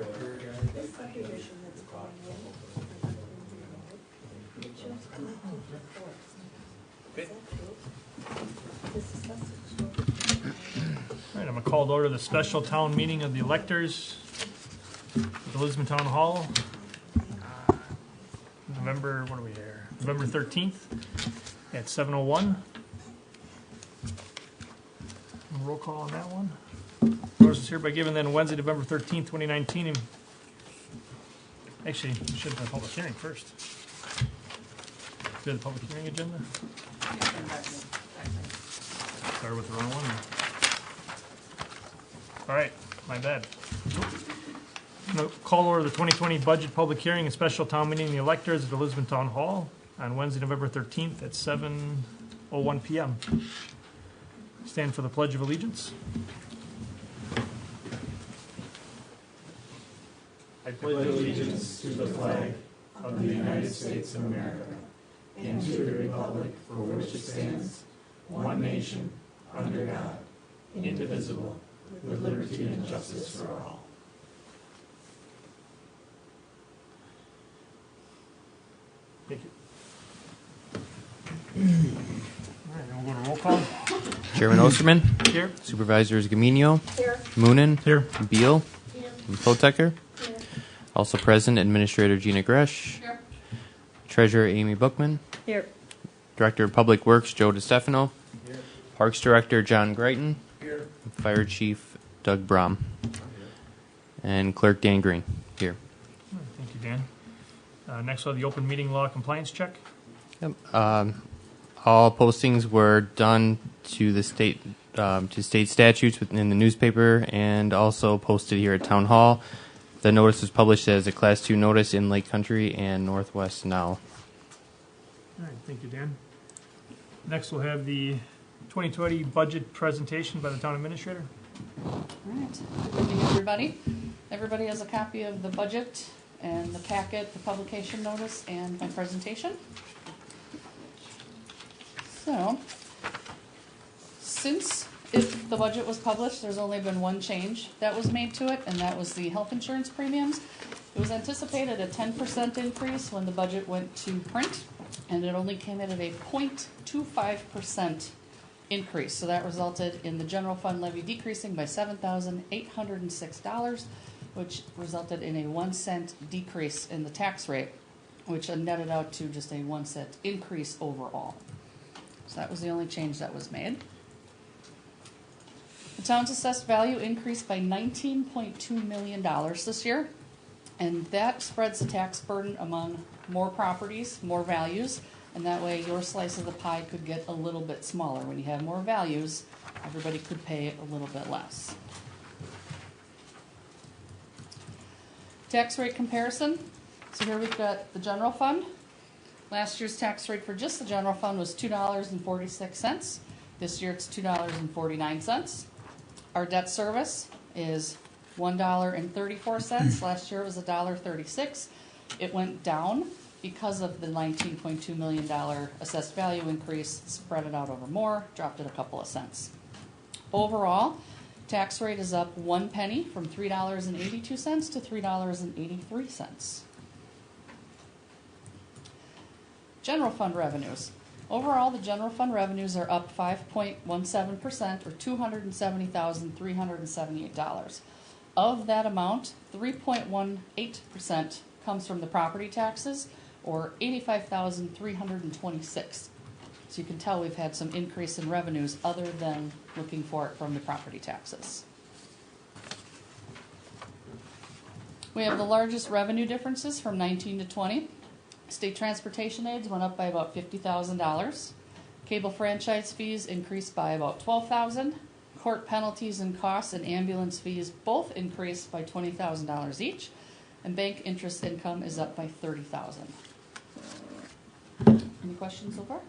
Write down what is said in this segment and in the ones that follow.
All right, I'm going to call to order the special town meeting of the electors at the Lisbon Town Hall. November 13th at 7:01. Roll call on that one. Notice is hereby given then Wednesday, November 13th, 2019. Actually, we should have done a public hearing first. Do the public hearing agenda? Started with the wrong one. All right, my bad. I'm going to call over the 2020 budget public hearing and special town meeting of the electors at the Lisbon Town Hall on Wednesday, November 13th at 7:01 p.m. Stand for the Pledge of Allegiance. I pledge allegiance to the flag of the United States of America and to the republic for which it stands, one nation, under God, indivisible, with liberty and justice for all. Thank you. All right, then we'll go to roll call. Chairman Osterman. Here. Supervisors Gamino. Here. Moonen. Here. Beal. Here. And Potecker. Here. Also present, Administrator Gina Gresh. Here. Treasurer Amy Bookman. Here. Director of Public Works Joe DiStefano. Here. Parks Director John Greiton. Here. Fire Chief Doug Brom. And Clerk Dan Green. Here. Thank you, Dan. Next, we'll have the open meeting law compliance check. Yep. All postings were done to the state statutes within the newspaper and also posted here at Town Hall. The notice was published as a Class 2 notice in Lake Country and Northwest Now. All right, thank you, Dan. Next, we'll have the 2020 budget presentation by the town administrator. All right. Good evening, everybody. Everybody has a copy of the budget and the packet, the publication notice, and my presentation. So, since the budget was published, there's only been one change that was made to it, and that was the health insurance premiums. It was anticipated a 10% increase when the budget went to print, and it only came in at a 0.25% increase. So that resulted in the general fund levy decreasing by $7,806, which resulted in a 1 cent decrease in the tax rate, which netted out to just a 1 cent increase overall. So that was the only change that was made. The town's assessed value increased by $19.2 million this year, and that spreads the tax burden among more properties, more values, and that way your slice of the pie could get a little bit smaller. When you have more values, everybody could pay a little bit less. Tax rate comparison. So here we've got the general fund. Last year's tax rate for just the general fund was $2.46. This year it's $2.49. Our debt service is $1.34. Last year it was $1.36. It went down because of the $19.2 million assessed value increase, spread it out over more, dropped it a couple of cents. Overall, tax rate is up 1 penny from $3.82 to $3.83. General fund revenues. Overall, the general fund revenues are up 5.17%, or $270,378. Of that amount, 3.18% comes from the property taxes, or $85,326. So you can tell we've had some increase in revenues other than looking for it from the property taxes. We have the largest revenue differences from 19 to 20. State transportation aids went up by about $50,000. Cable franchise fees increased by about $12,000. Court penalties and costs and ambulance fees both increased by $20,000 each. And bank interest income is up by $30,000. Any questions so far?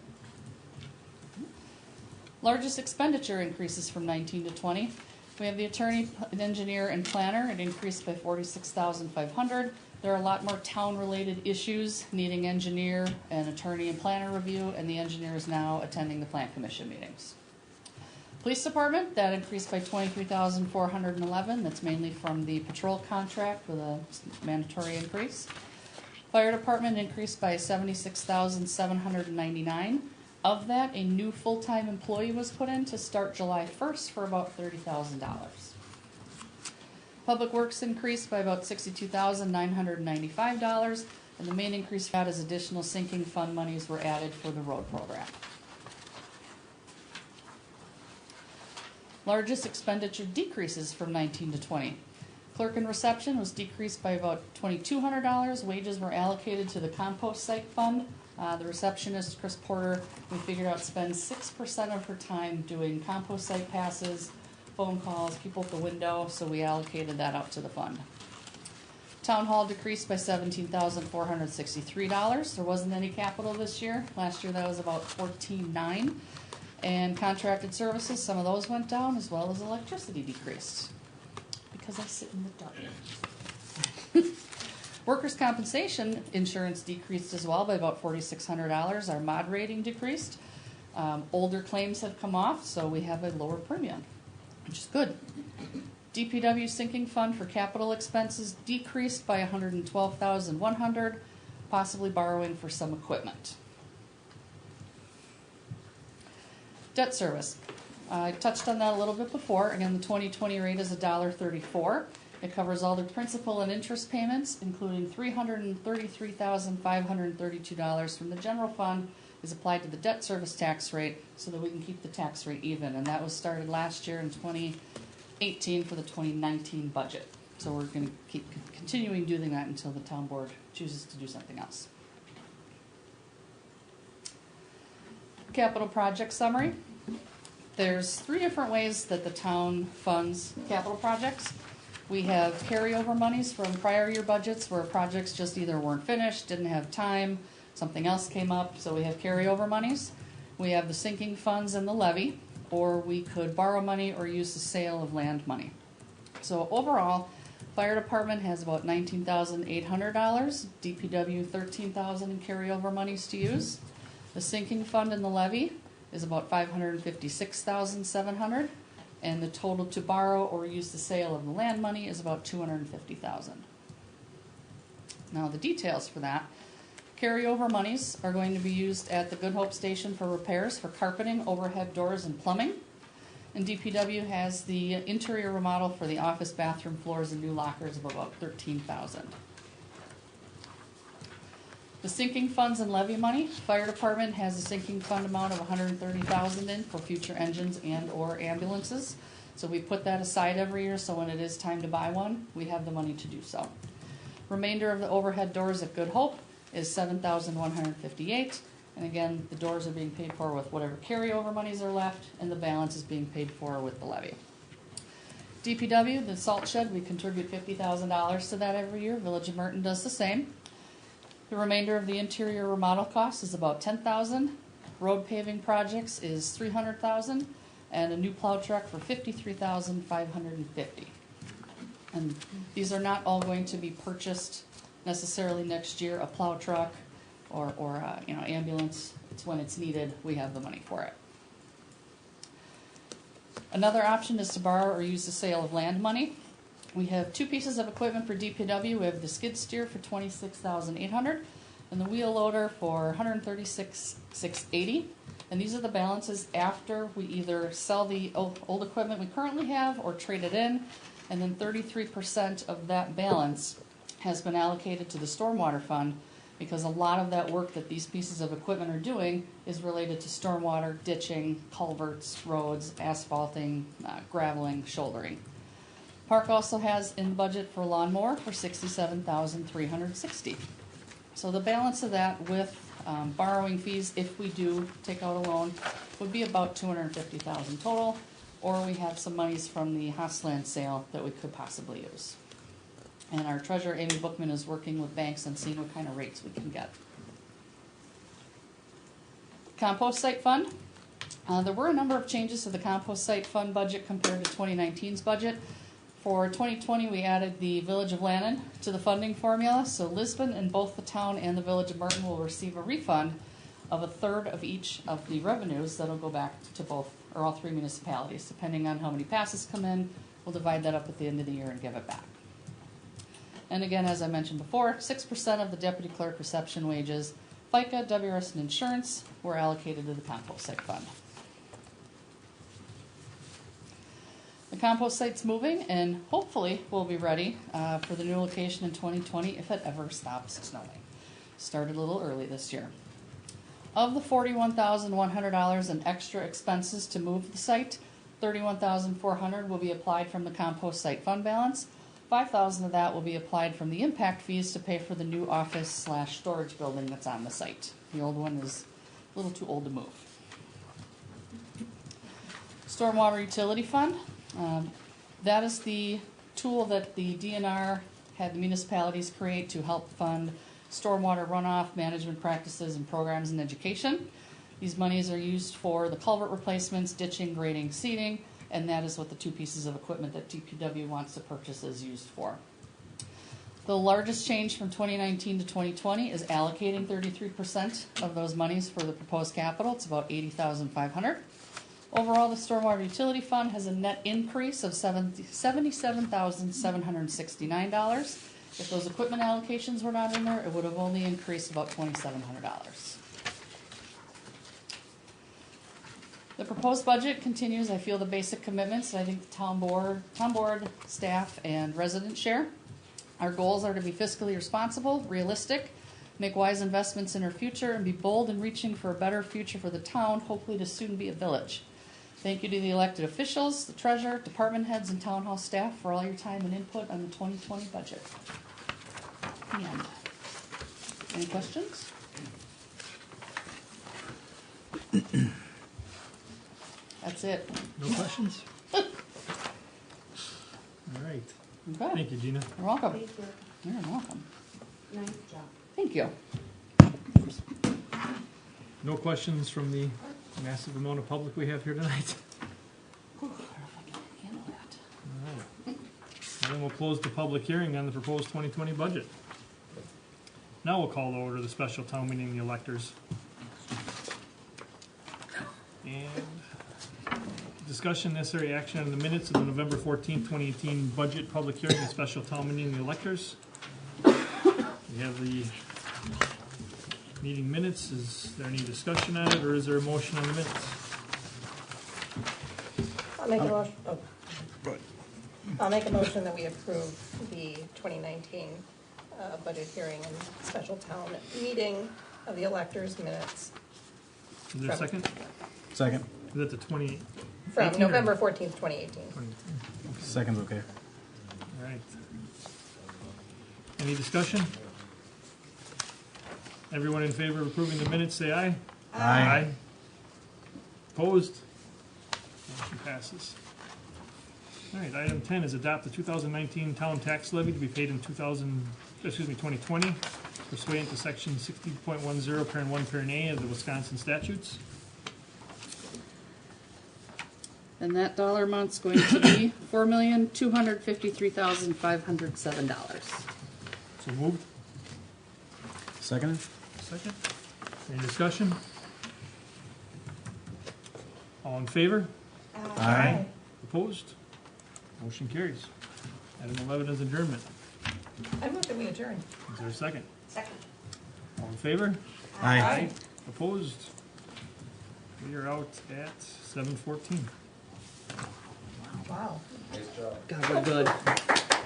Largest expenditure increases from 19 to 20. We have the attorney, engineer, and planner. It increased by $46,500. There are a lot more town-related issues needing engineer and attorney and planner review, and the engineer is now attending the Plan Commission meetings. Police department, that increased by 23,411. That's mainly from the patrol contract with a mandatory increase. Fire department increased by 76,799. Of that, a new full-time employee was put in to start July 1st for about $30,000. Public works increased by about $62,995, and the main increase for that is additional sinking fund monies were added for the road program. Largest expenditure decreases from 19 to 20. Clerk and reception was decreased by about $2,200. Wages were allocated to the compost site fund. The receptionist, Chris Porter, we figured out spends 6% of her time doing compost site passes, phone calls, people at the window, so we allocated that out to the fund. Town hall decreased by $17,463. There wasn't any capital this year. Last year that was about $14,900. And contracted services, some of those went down, as well as electricity decreased. Because I sit in the dark. Workers' compensation insurance decreased as well by about $4,600. Our mod rating decreased. Older claims have come off, so we have a lower premium, which is good. DPW sinking fund for capital expenses decreased by $112,100, possibly borrowing for some equipment. Debt service. I touched on that a little bit before. Again, the 2020 rate is $1.34. It covers all the principal and interest payments, including $333,532 from the general fund is applied to the debt service tax rate so that we can keep the tax rate even. And that was started last year in 2018 for the 2019 budget. So we're going to keep continuing doing that until the town board chooses to do something else. Capital project summary. There's 3 different ways that the town funds capital projects. We have carryover monies from prior year budgets where projects just either weren't finished, didn't have time, something else came up, so we have carryover monies. We have the sinking funds and the levy, or we could borrow money or use the sale of land money. So overall, fire department has about $19,800, DPW $13,000 in carryover monies to use. The sinking fund and the levy is about $556,700, and the total to borrow or use the sale of the land money is about $250,000. Now the details for that. Carryover monies are going to be used at the Good Hope Station for repairs for carpeting, overhead doors, and plumbing. And DPW has the interior remodel for the office bathroom floors and new lockers of about $13,000. The sinking funds and levy money, fire department has a sinking fund amount of $130,000 in for future engines and or ambulances. So we put that aside every year so when it is time to buy one, we have the money to do so. Remainder of the overhead doors at Good Hope is $7,158. And again, the doors are being paid for with whatever carryover monies are left, and the balance is being paid for with the levy. DPW, the salt shed, we contribute $50,000 to that every year. Village of Merton does the same. The remainder of the interior remodel cost is about $10,000. Road paving projects is $300,000, and a new plow truck for $53,550. And these are not all going to be purchased necessarily next year. A plow truck or ambulance, it's when it's needed. We have the money for it. Another option is to borrow or use the sale of land money. We have 2 pieces of equipment for DPW. We have the skid steer for $26,800 and the wheel loader for $136,680. And these are the balances after we either sell the old equipment we currently have or trade it in. And then 33% of that balance has been allocated to the stormwater fund because a lot of that work that these pieces of equipment are doing is related to stormwater, ditching, culverts, roads, asphalting, graveling, shouldering. Park also has in the budget for lawnmower for $67,360. So the balance of that with borrowing fees, if we do take out a loan, would be about $250,000 total, or we have some monies from the Haasland sale that we could possibly use. And our treasurer, Amy Bookman, is working with banks and seeing what kind of rates we can get. Compost site fund. There were a number of changes to the compost site fund budget compared to 2019's budget. For 2020, we added the Village of Lannon to the funding formula, so Lisbon and both the town and the Village of Merton will receive a refund of 1/3 of each of the revenues that will go back to both or all three municipalities. Depending on how many passes come in, we'll divide that up at the end of the year and give it back. And again, as I mentioned before, 6% of the deputy clerk reception wages, FICA, WRS, and insurance were allocated to the compost site fund. The compost site's moving and hopefully will be ready for the new location in 2020 if it ever stops snowing. Started a little early this year. Of the $41,100 in extra expenses to move the site, $31,400 will be applied from the compost site fund balance. $5,000 of that will be applied from the impact fees to pay for the new office/storage building that's on the site. The old one is a little too old to move. Stormwater utility fund. That is the tool that the DNR had the municipalities create to help fund stormwater runoff management practices and programs in education. These monies are used for the culvert replacements, ditching, grading, seeding, and that is what the two pieces of equipment that DPW wants to purchase is used for. The largest change from 2019 to 2020 is allocating 33% of those monies for the proposed capital. It's about $80,500. Overall, the stormwater utility fund has a net increase of $77,769. If those equipment allocations were not in there, it would have only increased about $2,700. The proposed budget continues, I feel, the basic commitments that I think the town board, staff, and residents share. Our goals are to be fiscally responsible, realistic, make wise investments in our future, and be bold in reaching for a better future for the town, hopefully to soon be a village. Thank you to the elected officials, the treasurer, department heads, and town hall staff for all your time and input on the 2020 budget. And any questions? That's it. No questions? All right. Okay. Thank you, Gina. You're welcome. Thank you. You're welcome. Nice job. Thank you. No questions from the massive amount of public we have here tonight. Whew, I don't know if I can handle that. All right. And then we'll close the public hearing on the proposed 2020 budget. Now we'll call to order the special town meeting, the electors. And discussion, necessary action on the minutes of the November 14th, 2018 budget public hearing and special town meeting, the electors. We have the meeting minutes. Is there any discussion on it, or is there a motion on the minutes? I'll make a motion, I'll make a motion that we approve the 2019 budget hearing and special town meeting of the electors minutes Is there a second? Second. Is that the 20? from 18 or November 14th, 2018. 20? Second's okay. All right. Any discussion? Everyone in favor of approving the minutes, say aye. Aye. Opposed? Motion passes. All right, item 10 is adopt the 2019 town tax levy to be paid in 2020 pursuant to section 60.10, parent 1, parent A of the Wisconsin statutes. And that dollar amount's going to be $4,253,507. So moved. Second? Second. Any discussion? All in favor? Aye. Opposed? Motion carries. Item 11 is adjournment. I move that we adjourn. Is there a second? Second. All in favor? Aye. Opposed? We are out at 7:14. Wow. God, we're good.